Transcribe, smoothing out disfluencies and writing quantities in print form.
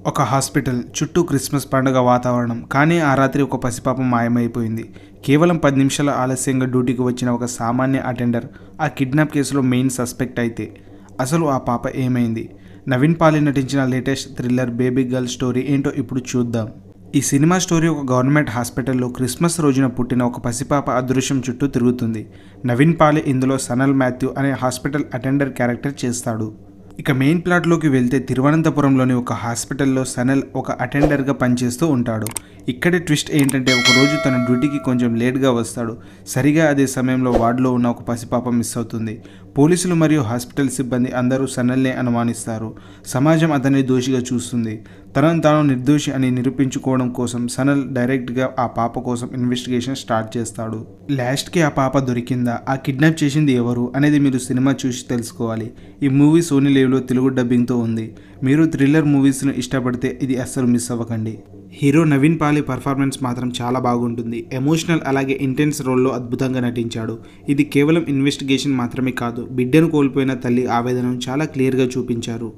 ఒక హాస్పిటల్ చుట్టూ క్రిస్మస్ పండుగ వాతావరణం. కానీ ఆ రాత్రి ఒక పసిపాప మాయమైపోయింది. కేవలం 10 నిమిషాల ఆలస్యంగా డ్యూటీకి వచ్చిన ఒక సామాన్య అటెండర్ ఆ కిడ్నాప్ కేసులో మెయిన్ సస్పెక్ట్ అయితే అసలు ఆ పాప ఏమైంది? నవీన్ పాలి నటించిన latest thriller baby girl story ఏంటో ఇప్పుడు చూద్దాం. ఈ సినిమా స్టోరీ ఒక గవర్నమెంట్ హాస్పిటల్లో క్రిస్మస్ రోజున పుట్టిన ఒక పసిపాప అదృశ్యం చుట్టూ తిరుగుతుంది. నవీన్ పాలి ఇందులో సనల్ మాథ్యూ అనే హాస్పిటల్ అటెండర్ క్యారెక్టర్ చేస్తాడు. ఇక మెయిన్ ప్లాట్లోకి వెళ్తే తిరువనంతపురంలోని ఒక హాస్పిటల్లో సనల్ ఒక అటెండర్గా పనిచేస్తూ ఉంటాడు. ఇక్కడే ట్విస్ట్ ఏంటంటే ఒకరోజు తన డ్యూటీకి కొంచెం లేట్గా వస్తాడు. సరిగా అదే సమయంలో వార్డులో ఉన్న ఒక పసిపాప మిస్ అవుతుంది. పోలీసులు మరియు హాస్పిటల్ సిబ్బంది అందరూ సనల్నే అనుమానిస్తారు. సమాజం అతన్ని దోషిగా చూస్తుంది. తనను తాను నిర్దోషి అని నిరూపించుకోవడం కోసం సనల్ డైరెక్ట్గా ఆ పాప కోసం ఇన్వెస్టిగేషన్ స్టార్ట్ చేస్తాడు. లాస్ట్కి ఆ పాప దొరికిందా, ఆ కిడ్నాప్ చేసింది ఎవరు అనేది మీరు సినిమా చూసి తెలుసుకోవాలి. ఈ మూవీ సోనీ లీవ్లో తెలుగు డబ్బింగ్తో ఉంది. మీరు థ్రిల్లర్ మూవీస్ను ఇష్టపడితే ఇది అస్సలు మిస్ అవ్వకండి. హీరో నవీన్ పాలి పర్ఫార్మెన్స్ మాత్రం చాలా బాగుంటుంది. ఎమోషనల్ అలాగే ఇంటెన్స్ రోల్లో అద్భుతంగా నటించాడు. ఇది కేవలం ఇన్వెస్టిగేషన్ మాత్రమే కాదు, బిడ్డను కోల్పోయిన తల్లి ఆవేదనను చాలా క్లియర్గా చూపించారు.